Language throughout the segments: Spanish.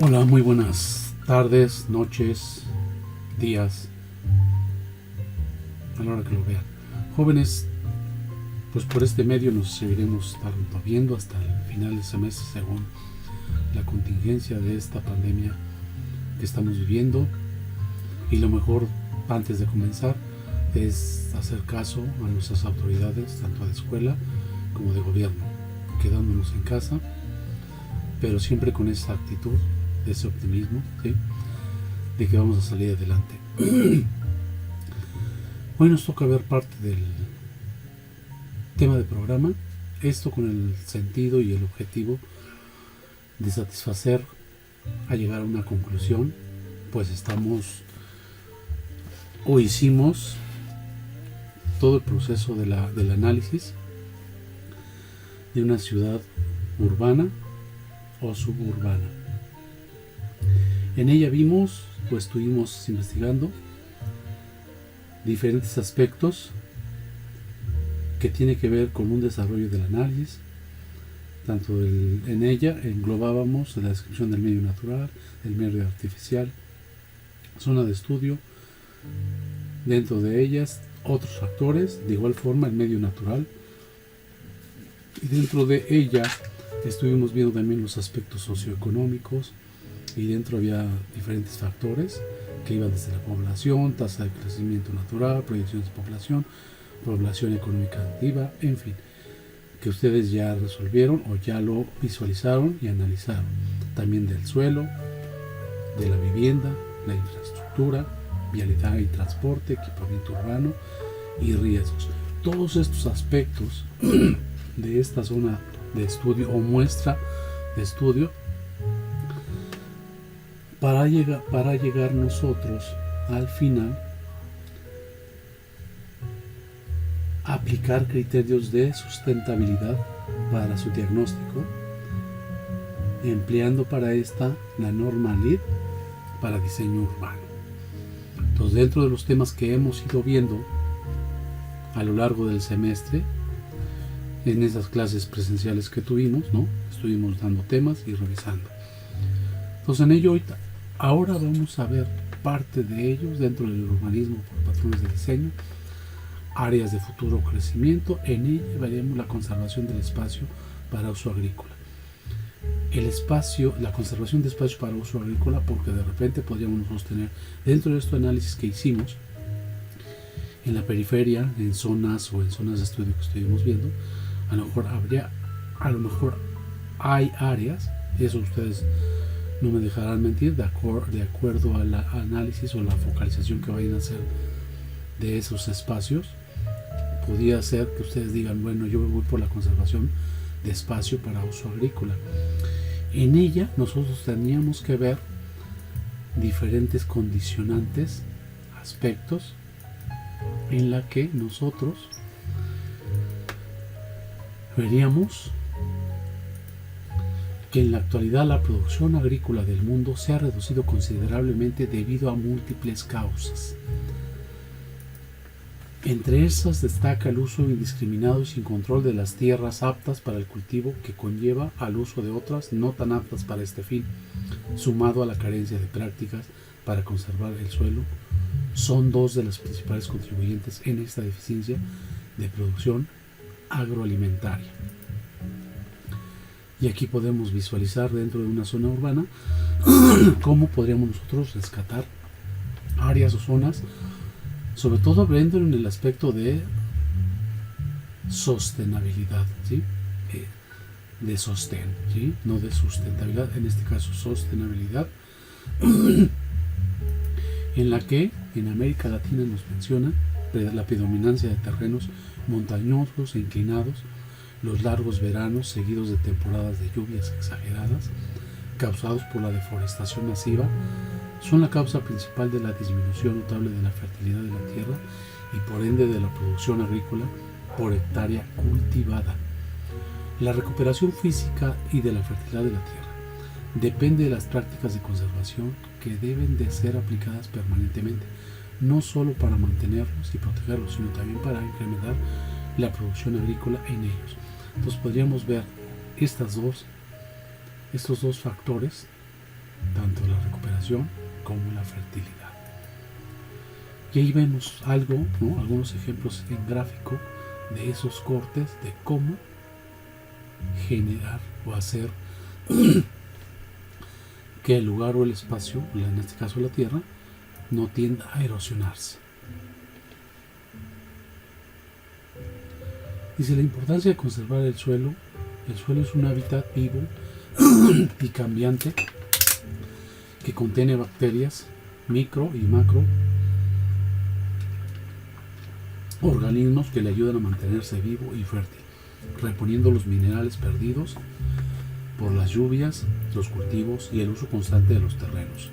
Hola, muy buenas tardes, noches, días, a la hora que lo vean. Jóvenes, pues por este medio nos seguiremos estando viendo hasta el final del semestre según la contingencia de esta pandemia que estamos viviendo. Y lo mejor, antes de comenzar, es hacer caso a nuestras autoridades, tanto de escuela como de gobierno, quedándonos en casa, pero siempre con esa actitud, ese optimismo, ¿sí?, de que vamos a salir adelante. Hoy nos toca ver parte del tema del programa, esto con el sentido y el objetivo de satisfacer a llegar a una conclusión, pues estamos o hicimos todo el proceso del análisis de una ciudad urbana o suburbana. En ella vimos o estuvimos investigando diferentes aspectos que tiene que ver con un desarrollo del análisis. Tanto en ella englobábamos la descripción del medio natural, del medio artificial, zona de estudio, dentro de ellas otros factores, de igual forma el medio natural, y dentro de ella estuvimos viendo también los aspectos socioeconómicos, y dentro había diferentes factores que iban desde la población, tasa de crecimiento natural, proyecciones de población económica activa, en fin, que ustedes ya resolvieron o ya lo visualizaron y analizaron. También del suelo, de la vivienda, la infraestructura, vialidad y transporte, equipamiento urbano y riesgos. Todos estos aspectos de esta zona de estudio o muestra de estudio para llegar nosotros al final a aplicar criterios de sustentabilidad para su diagnóstico, empleando para esta la norma LEED para diseño urbano. Entonces, dentro de los temas que hemos ido viendo a lo largo del semestre, en esas clases presenciales que tuvimos, ¿no?, estuvimos dando temas y revisando. Entonces, en ello ahora vamos a ver parte de ellos dentro del urbanismo por patrones de diseño, áreas de futuro crecimiento. En ella veremos la conservación del espacio para uso agrícola. El espacio, la conservación de espacio para uso agrícola, porque de repente podríamos nosotros tener dentro de este análisis que hicimos en la periferia, en zonas o en zonas de estudio que estuvimos viendo, a lo mejor hay áreas, y eso ustedes no me dejarán mentir, de acuerdo al análisis o la focalización que vayan a hacer de esos espacios, podría ser que ustedes digan, bueno, yo me voy por la conservación de espacio para uso agrícola. En ella nosotros teníamos que ver diferentes condicionantes, aspectos en la que nosotros veríamos que en la actualidad la producción agrícola del mundo se ha reducido considerablemente debido a múltiples causas. Entre esas destaca el uso indiscriminado y sin control de las tierras aptas para el cultivo, que conlleva al uso de otras no tan aptas para este fin, sumado a la carencia de prácticas para conservar el suelo. Son dos de las principales contribuyentes en esta deficiencia de producción agroalimentaria. Y aquí podemos visualizar dentro de una zona urbana cómo podríamos nosotros rescatar áreas o zonas, sobre todo viendo en el aspecto de sostenibilidad, ¿sí?, de sostén, ¿sí?, no de sustentabilidad, en este caso sostenibilidad, en la que en América Latina nos menciona la predominancia de terrenos montañosos e inclinados, los largos veranos seguidos de temporadas de lluvias exageradas causados por la deforestación masiva son la causa principal de la disminución notable de la fertilidad de la tierra y por ende de la producción agrícola por hectárea cultivada. La recuperación física y de la fertilidad de la tierra depende de las prácticas de conservación que deben de ser aplicadas permanentemente, no solo para mantenerlos y protegerlos, sino también para incrementar la producción agrícola en ellos. Entonces podríamos ver estos dos factores tanto la recuperación como la fertilidad. Y ahí vemos algo, ¿no? Algunos ejemplos en gráfico de esos cortes, de cómo generar o hacer que el lugar o el espacio, en este caso la tierra, no tienda a erosionarse. Dice la importancia de conservar el suelo. El suelo es un hábitat vivo y cambiante que contiene bacterias, micro y macro organismos que le ayudan a mantenerse vivo y fértil, reponiendo los minerales perdidos por las lluvias, los cultivos y el uso constante de los terrenos.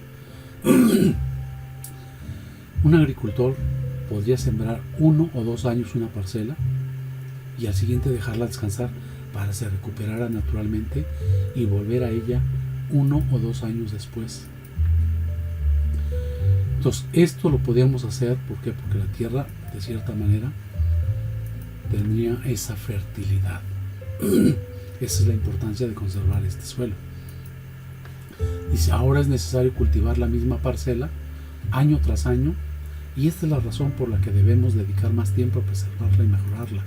Un agricultor podría sembrar 1 o 2 años una parcela y al siguiente dejarla descansar para que se recuperara naturalmente y volver a ella 1 o 2 años después. Entonces, esto lo podíamos hacer, ¿por qué? Porque la tierra, de cierta manera, tenía esa fertilidad. Esa es la importancia de conservar este suelo. Dice, ahora es necesario cultivar la misma parcela año tras año, y esta es la razón por la que debemos dedicar más tiempo a preservarla y mejorarla.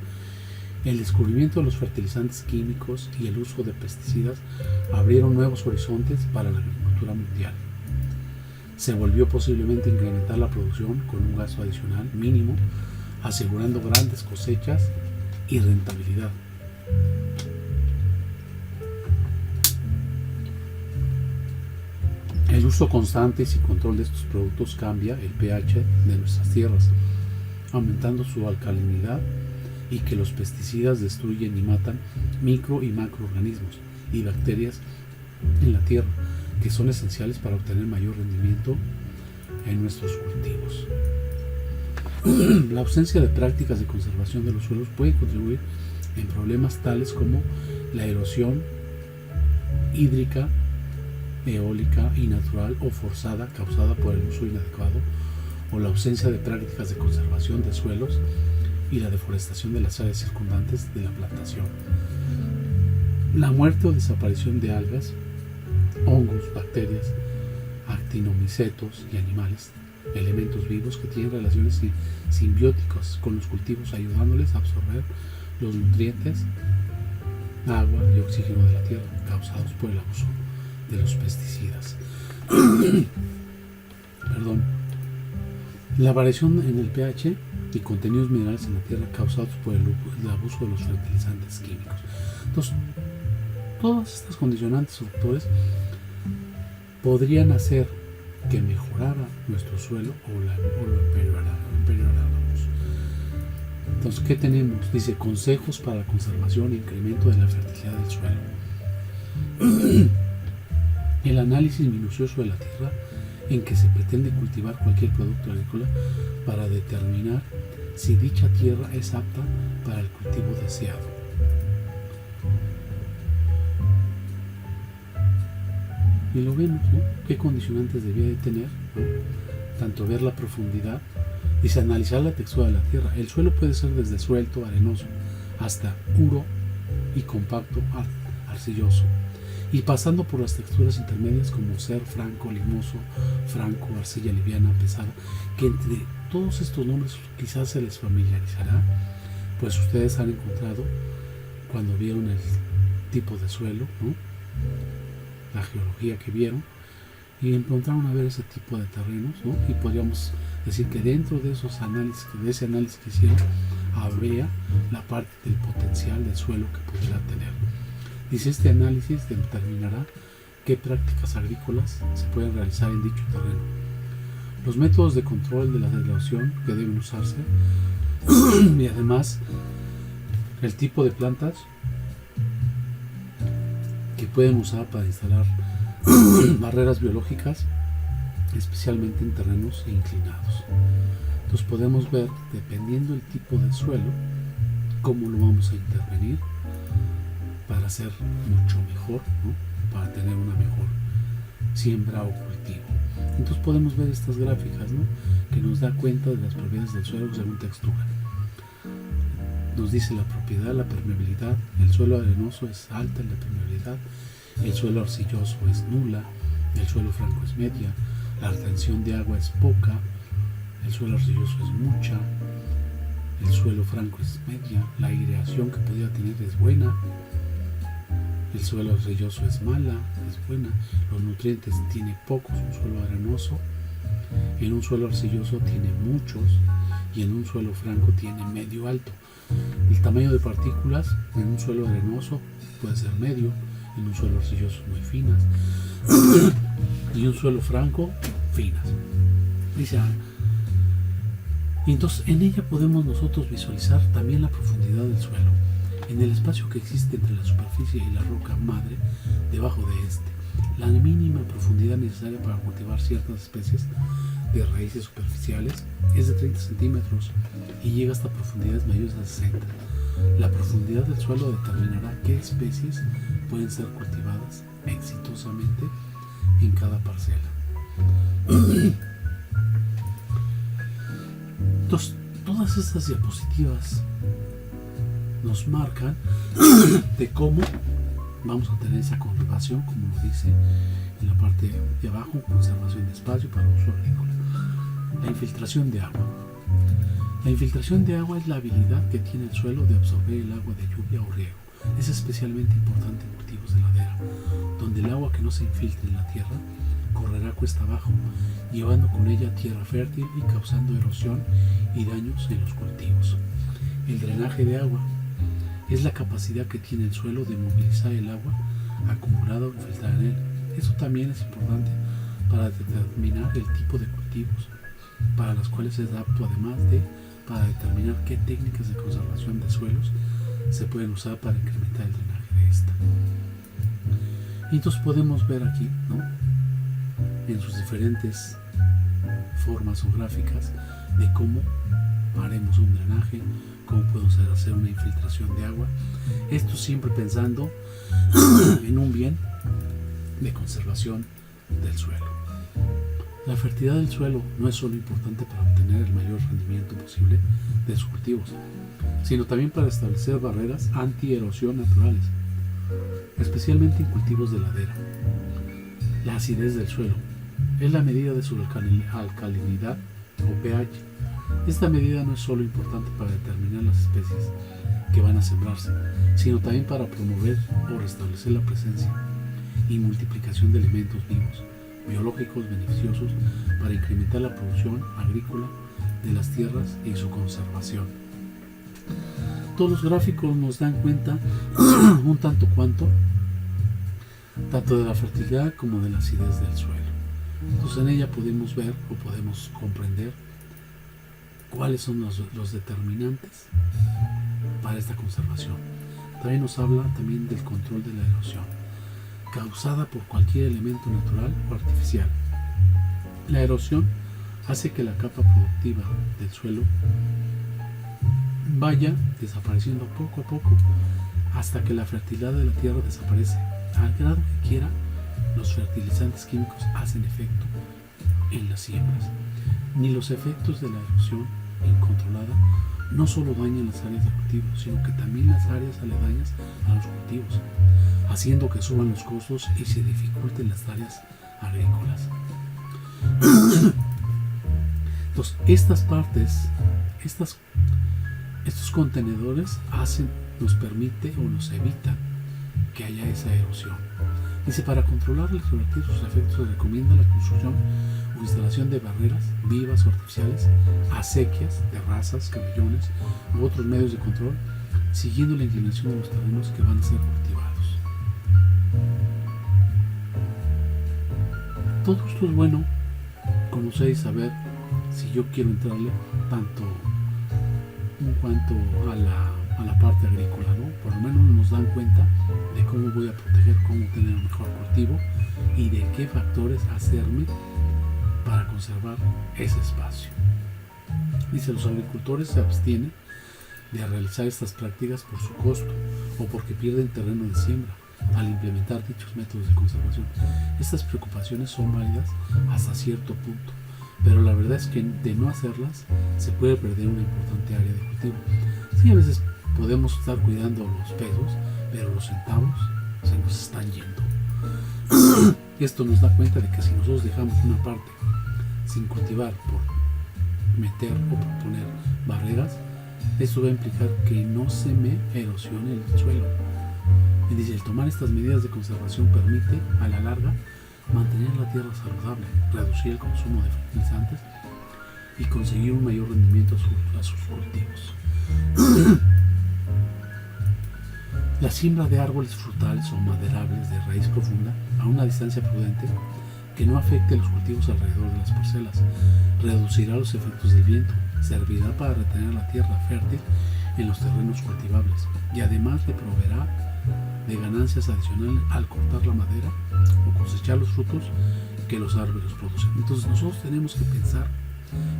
El descubrimiento de los fertilizantes químicos y el uso de pesticidas abrieron nuevos horizontes para la agricultura mundial. Se volvió posiblemente incrementar la producción con un gasto adicional mínimo, asegurando grandes cosechas y rentabilidad. El uso constante y sin control de estos productos cambia el pH de nuestras tierras, aumentando su alcalinidad, y que los pesticidas destruyen y matan micro y macroorganismos y bacterias en la tierra, que son esenciales para obtener mayor rendimiento en nuestros cultivos. La ausencia de prácticas de conservación de los suelos puede contribuir en problemas tales como la erosión hídrica, eólica y natural o forzada causada por el uso inadecuado, o la ausencia de prácticas de conservación de suelos y la deforestación de las áreas circundantes de la plantación. La muerte o desaparición de algas, hongos, bacterias, actinomicetos y animales, elementos vivos que tienen relaciones simbióticas con los cultivos, ayudándoles a absorber los nutrientes, agua y oxígeno de la tierra causados por el abuso de los pesticidas. La variación en el pH y contenidos minerales en la tierra causados por el abuso de los fertilizantes químicos. Entonces, todas estas condicionantes o factores podrían hacer que mejorara nuestro suelo o lo empeoráramos. Entonces, ¿qué tenemos? Dice, consejos para la conservación e incremento de la fertilidad del suelo. El análisis minucioso de la tierra en que se pretende cultivar cualquier producto agrícola para determinar si dicha tierra es apta para el cultivo deseado. Y lo vemos, ¿no? ¿Qué condicionantes debía de tener? ¿No? Tanto ver la profundidad, dice, analizar la textura de la tierra. El suelo puede ser desde suelto, arenoso, hasta duro y compacto, arcilloso, y pasando por las texturas intermedias como ser franco, limoso, franco, arcilla liviana, pesada, que entre todos estos nombres quizás se les familiarizará, pues ustedes han encontrado cuando vieron el tipo de suelo, ¿no? La geología que vieron, y empezaron a ver ese tipo de terrenos, ¿no? Y podríamos decir que dentro de esos análisis, de ese análisis que hicieron, habría la parte del potencial del suelo que pudiera tener. Dice, este análisis determinará qué prácticas agrícolas se pueden realizar en dicho terreno, los métodos de control de la erosión que deben usarse y además el tipo de plantas que pueden usar para instalar barreras biológicas, especialmente en terrenos inclinados. Entonces podemos ver, dependiendo del tipo de suelo, cómo lo vamos a intervenir para hacer mucho mejor, ¿no? Para tener una mejor siembra o cultivo. Entonces podemos ver estas gráficas, ¿no? Que nos da cuenta de las propiedades del suelo según textura. Nos dice la propiedad, la permeabilidad. El suelo arenoso es alta en la permeabilidad, el suelo arcilloso es nula, el suelo franco es media, la retención de agua es poca, el suelo arcilloso es mucha, el suelo franco es media, la aireación que podría tener es buena, el suelo arcilloso es mala, es buena, los nutrientes tiene pocos, un suelo arenoso, en un suelo arcilloso tiene muchos y en un suelo franco tiene medio alto. El tamaño de partículas en un suelo arenoso puede ser medio, en un suelo arcilloso muy finas y un suelo franco finas. Dice, entonces en ella podemos nosotros visualizar también la profundidad del suelo, en el espacio que existe entre la superficie y la roca madre debajo de este, la mínima profundidad necesaria para cultivar ciertas especies de raíces superficiales es de 30 centímetros y llega hasta profundidades mayores a 60. La profundidad del suelo determinará qué especies pueden ser cultivadas exitosamente en cada parcela. Entonces, todas estas diapositivas nos marcan de cómo vamos a tener esa conservación, como lo dice en la parte de abajo, conservación de espacio para uso agrícola. La infiltración de agua. La infiltración de agua es la habilidad que tiene el suelo de absorber el agua de lluvia o riego. Es especialmente importante en cultivos de ladera, donde el agua que no se infiltre en la tierra correrá cuesta abajo, llevando con ella tierra fértil y causando erosión y daños en los cultivos. El drenaje de agua es la capacidad que tiene el suelo de movilizar el agua acumulada o infiltrada en él. Eso también es importante para determinar el tipo de cultivos para las cuales es apto, además de para determinar qué técnicas de conservación de suelos se pueden usar para incrementar el drenaje de esta. Y entonces podemos ver aquí, ¿no?, en sus diferentes formas o gráficas de cómo haremos un drenaje, cómo podemos hacer una infiltración de agua. Esto siempre pensando en un bien de conservación del suelo. La fertilidad del suelo no es solo importante para obtener el mayor rendimiento posible de sus cultivos, sino también para establecer barreras anti-erosión naturales, especialmente en cultivos de ladera. La acidez del suelo es la medida de su alcalinidad o pH. Esta medida no es solo importante para determinar las especies que van a sembrarse, sino también para promover o restablecer la presencia y multiplicación de elementos vivos, biológicos beneficiosos para incrementar la producción agrícola de las tierras y su conservación. Todos los gráficos nos dan cuenta un tanto cuanto, tanto de la fertilidad como de la acidez del suelo. Entonces en ella podemos ver o podemos comprender cuáles son los determinantes para esta conservación. También nos habla también del control de la erosión, causada por cualquier elemento natural o artificial. La erosión hace que la capa productiva del suelo vaya desapareciendo poco a poco hasta que la fertilidad de la tierra desaparece, al grado que quiera los fertilizantes químicos hacen efecto en las siembras. Ni los efectos de la erosión incontrolada no solo dañan las áreas de cultivo, sino que también las áreas aledañas a los cultivos, haciendo que suban los costos y se dificulten las tareas agrícolas. Entonces, estas partes, estos contenedores nos permite o nos evita que haya esa erosión. Dice, para controlar y revertir sus efectos se recomienda la construcción o instalación de barreras vivas o artificiales, acequias, terrazas, camellones u otros medios de control, siguiendo la inclinación de los terrenos que van a ser cultivados. Todo esto es bueno conocer y saber si yo quiero entrarle tanto en cuanto a la parte agrícola, ¿no? Por lo menos nos dan cuenta de cómo voy a proteger, cómo tener un mejor cultivo y de qué factores hacerme para conservar ese espacio. Dice, los agricultores se abstienen de realizar estas prácticas por su costo o porque pierden terreno de siembra al implementar dichos métodos de conservación. Estas preocupaciones son válidas hasta cierto punto, pero la verdad es que de no hacerlas se puede perder una importante área de cultivo. Sí, a veces podemos estar cuidando los pesos, pero los centavos se nos están yendo. Esto nos da cuenta de que si nosotros dejamos una parte sin cultivar por meter o por poner barreras, esto va a implicar que no se me erosione el suelo. Y dice, el tomar estas medidas de conservación permite, a la larga, mantener la tierra saludable, reducir el consumo de fertilizantes y conseguir un mayor rendimiento a sus cultivos. La siembra de árboles frutales o maderables de raíz profunda a una distancia prudente que no afecte los cultivos alrededor de las parcelas reducirá los efectos del viento, servirá para retener la tierra fértil en los terrenos cultivables y además le proveerá de ganancias adicionales al cortar la madera o cosechar los frutos que los árboles producen. Entonces nosotros tenemos que pensar,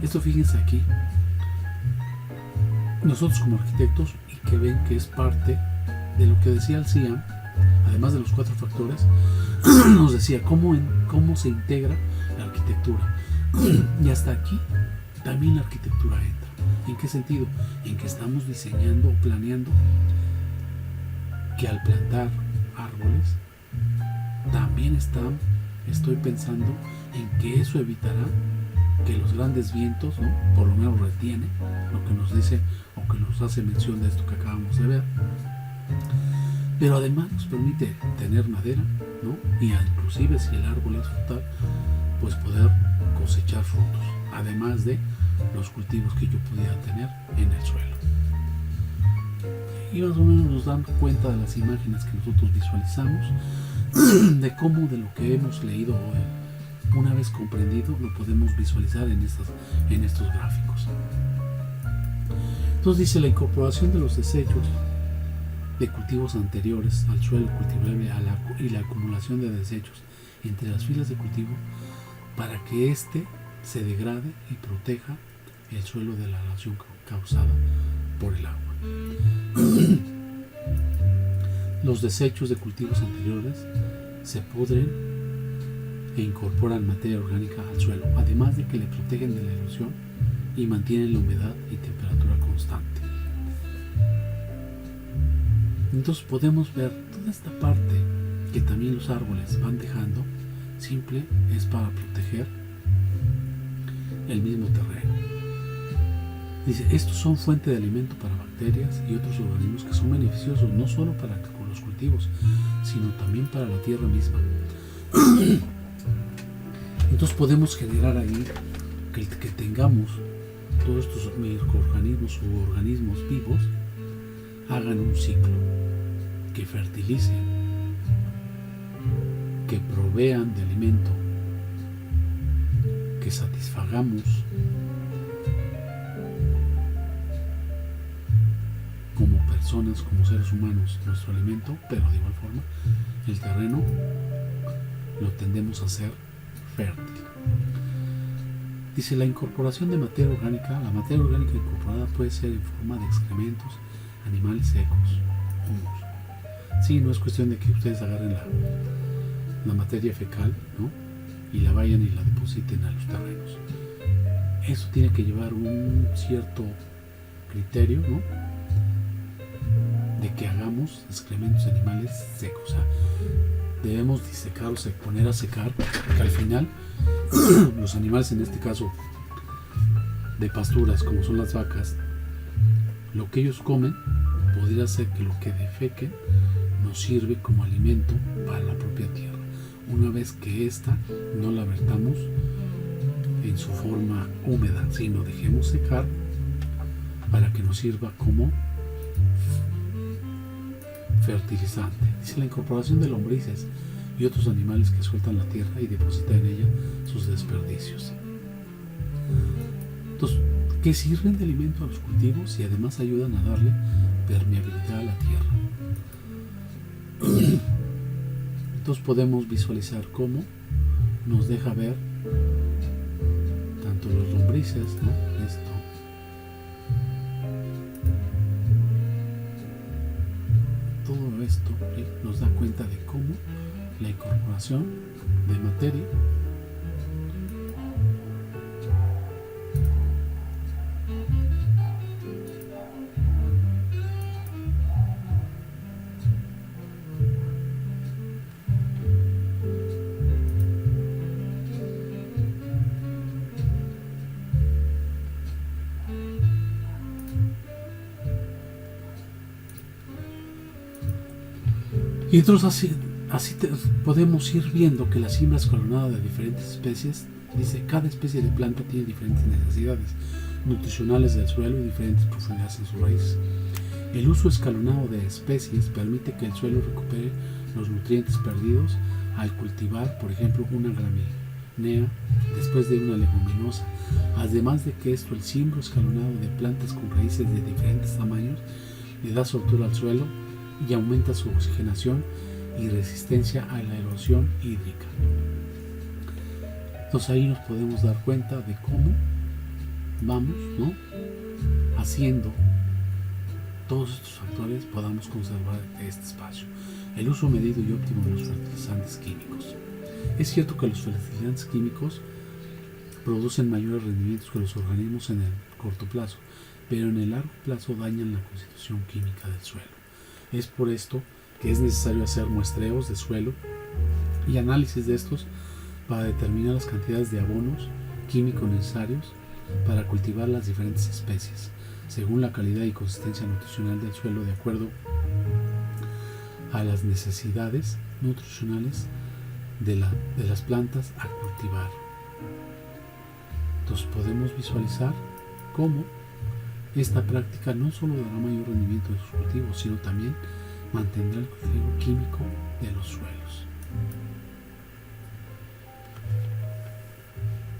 esto fíjense aquí, nosotros como arquitectos, y que ven que es parte de lo que decía el CIAM, además de los 4 factores, nos decía cómo se integra la arquitectura. Y hasta aquí también la arquitectura entra. ¿En qué sentido? En que estamos diseñando o planeando que al plantar árboles también estoy pensando en que eso evitará que los grandes vientos, ¿no?, por lo menos retiene lo que nos dice o que nos hace mención de esto que acabamos de ver, pero además nos permite tener madera, ¿no?, y inclusive si el árbol es frutal, pues poder cosechar frutos, además de los cultivos que yo pudiera tener en el suelo. Y más o menos nos dan cuenta de las imágenes que nosotros visualizamos, de cómo de lo que hemos leído hoy, una vez comprendido, lo podemos visualizar en estos gráficos. Entonces dice, la incorporación de los desechos de cultivos anteriores al suelo cultivable y la acumulación de desechos entre las filas de cultivo para que éste se degrade y proteja el suelo de la erosión causada por el agua. Los desechos de cultivos anteriores se pudren e incorporan materia orgánica al suelo, además de que le protegen de la erosión y mantienen la humedad y temperatura constante. Entonces podemos ver toda esta parte que también los árboles van dejando, simple es para proteger el mismo terreno. Dice, estos son fuente de alimento para bacterias y otros organismos que son beneficiosos no solo para los cultivos, sino también para la tierra misma. Entonces podemos generar ahí que tengamos todos estos microorganismos u organismos vivos hagan un ciclo, que fertilicen, que provean de alimento, que satisfagamos como personas, como seres humanos, nuestro alimento, pero de igual forma el terreno lo tendemos a hacer fértil. Dice, la incorporación de materia orgánica. La materia orgánica incorporada puede ser en forma de excrementos, animales secos, humus. Sí, no es cuestión de que ustedes agarren la materia fecal, ¿no?, y la vayan y la depositen a los terrenos. Eso tiene que llevar un cierto criterio, ¿no?, de que hagamos excrementos de animales secos. O sea, debemos disecarlos, poner a secar, porque al final los animales, en este caso de pasturas, como son las vacas, lo que ellos comen podría ser que lo que defequen nos sirve como alimento para la propia tierra, una vez que ésta no la vertamos en su forma húmeda, sino dejemos secar para que nos sirva como fertilizante. Dice, la incorporación de lombrices y otros animales que sueltan la tierra y depositan en ella sus desperdicios. Entonces, que sirven de alimento a los cultivos y además ayudan a darle permeabilidad a la tierra. Entonces podemos visualizar cómo nos deja ver tanto los lombrices, ¿no?, esto, todo esto, ¿sí?, nos da cuenta de cómo la incorporación de materia Y entonces podemos ir viendo que la siembra escalonada de diferentes especies, dice, cada especie de planta tiene diferentes necesidades nutricionales del suelo y diferentes profundidades en sus raíces. El uso escalonado de especies permite que el suelo recupere los nutrientes perdidos al cultivar, por ejemplo, una gramínea después de una leguminosa. Además de que esto, el siembro escalonado de plantas con raíces de diferentes tamaños le da soltura al suelo y aumenta su oxigenación y resistencia a la erosión hídrica. Entonces ahí nos podemos dar cuenta de cómo vamos, ¿no?, haciendo todos estos factores podamos conservar este espacio. El uso medido y óptimo de los fertilizantes químicos. Es cierto que los fertilizantes químicos producen mayores rendimientos que los organismos en el corto plazo, pero en el largo plazo dañan la constitución química del suelo. Es por esto que es necesario hacer muestreos de suelo y análisis de estos para determinar las cantidades de abonos químicos necesarios para cultivar las diferentes especies, según la calidad y consistencia nutricional del suelo, de acuerdo a las necesidades nutricionales de las plantas a cultivar. Entonces podemos visualizar cómo esta práctica no solo dará mayor rendimiento de sus cultivos, sino también mantendrá el cultivo químico de los suelos.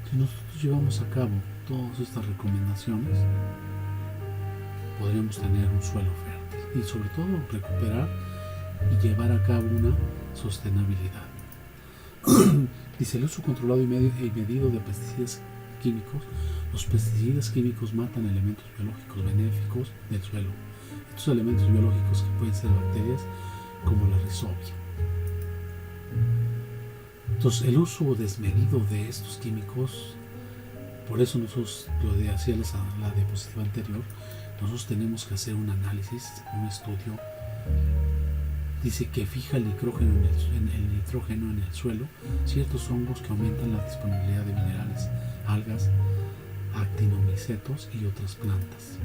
Si nosotros llevamos a cabo todas estas recomendaciones, podremos tener un suelo fértil y sobre todo recuperar y llevar a cabo una sostenibilidad. Dice, el uso controlado y medido de pesticidas químicos. Los pesticidas químicos matan elementos biológicos benéficos del suelo. Estos elementos biológicos, que pueden ser bacterias como la rizobia. Entonces, el uso desmedido de estos químicos, por eso nosotros, lo de hacía la diapositiva anterior, nosotros tenemos que hacer un análisis, un estudio. Dice que fija el nitrógeno en el suelo, ciertos hongos que aumentan la disponibilidad de minerales, algas, actinomicetos y otras plantas.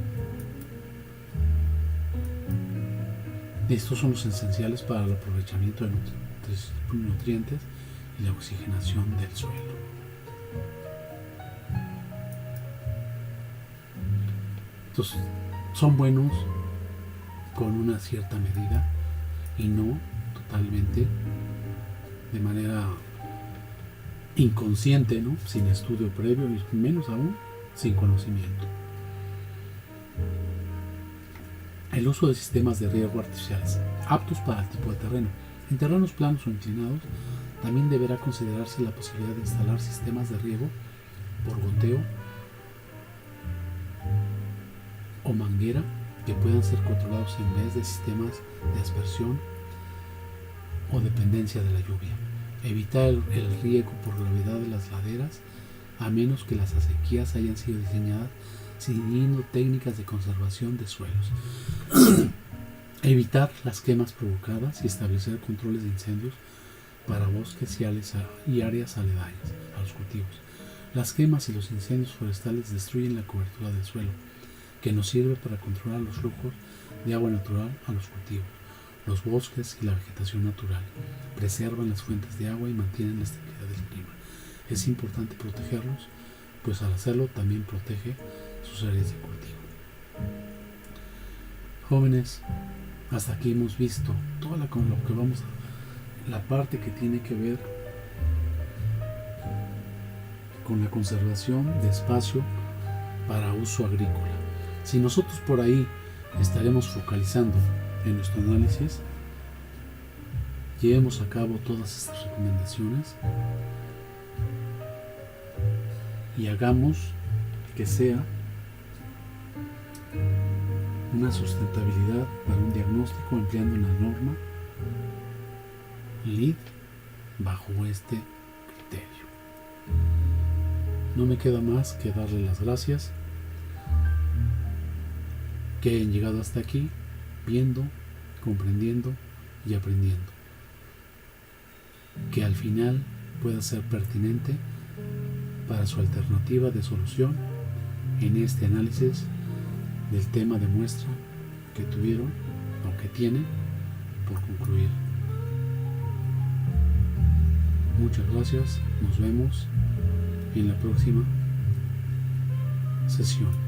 Estos son los esenciales para el aprovechamiento de nutrientes y la oxigenación del suelo. Entonces, son buenos con una cierta medida y no totalmente de manera inconsciente, ¿no?, sin estudio previo y menos aún sin conocimiento. El uso de sistemas de riego artificiales aptos para el tipo de terreno. En terrenos planos o inclinados también deberá considerarse la posibilidad de instalar sistemas de riego por goteo o manguera que puedan ser controlados en vez de sistemas de aspersión o dependencia de la lluvia. Evitar el riego por gravedad de las laderas, a menos que las acequias hayan sido diseñadas siguiendo técnicas de conservación de suelos. Evitar las quemas provocadas y establecer controles de incendios para bosques y áreas aledañas a los cultivos. Las quemas y los incendios forestales destruyen la cobertura del suelo, que nos sirve para controlar los flujos de agua natural a los cultivos. Los bosques y la vegetación natural preservan las fuentes de agua y mantienen la estabilidad del clima. Es importante protegerlos, pues al hacerlo también protege sus áreas de cultivo. Jóvenes, hasta aquí hemos visto toda la parte que tiene que ver con la conservación de espacio para uso agrícola. Si nosotros por ahí estaremos focalizando en nuestro análisis, llevemos a cabo todas estas recomendaciones y hagamos que sea una sustentabilidad para un diagnóstico empleando la norma LEED bajo este criterio. No me queda más que darle las gracias que hayan llegado hasta aquí, viendo, comprendiendo y aprendiendo. Que al final pueda ser pertinente para su alternativa de solución en este análisis del tema de muestra que tuvieron o que tienen por concluir. Muchas gracias. Nos vemos en la próxima sesión.